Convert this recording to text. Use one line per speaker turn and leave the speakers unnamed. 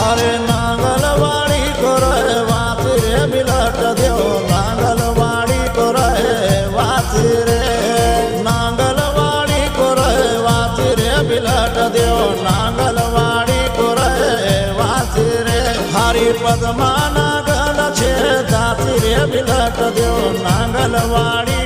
अरे नांगलवाड़ी करे वाती रे बिलट देव नांगलवाड़ी करे वाती रे नांगलवाड़ी करे वाती रे बिलट देव नांगलवाड़ी करे वाती रे हरि पद्मा नागल छे दाती रे बिलट देव नांगलवाड़ी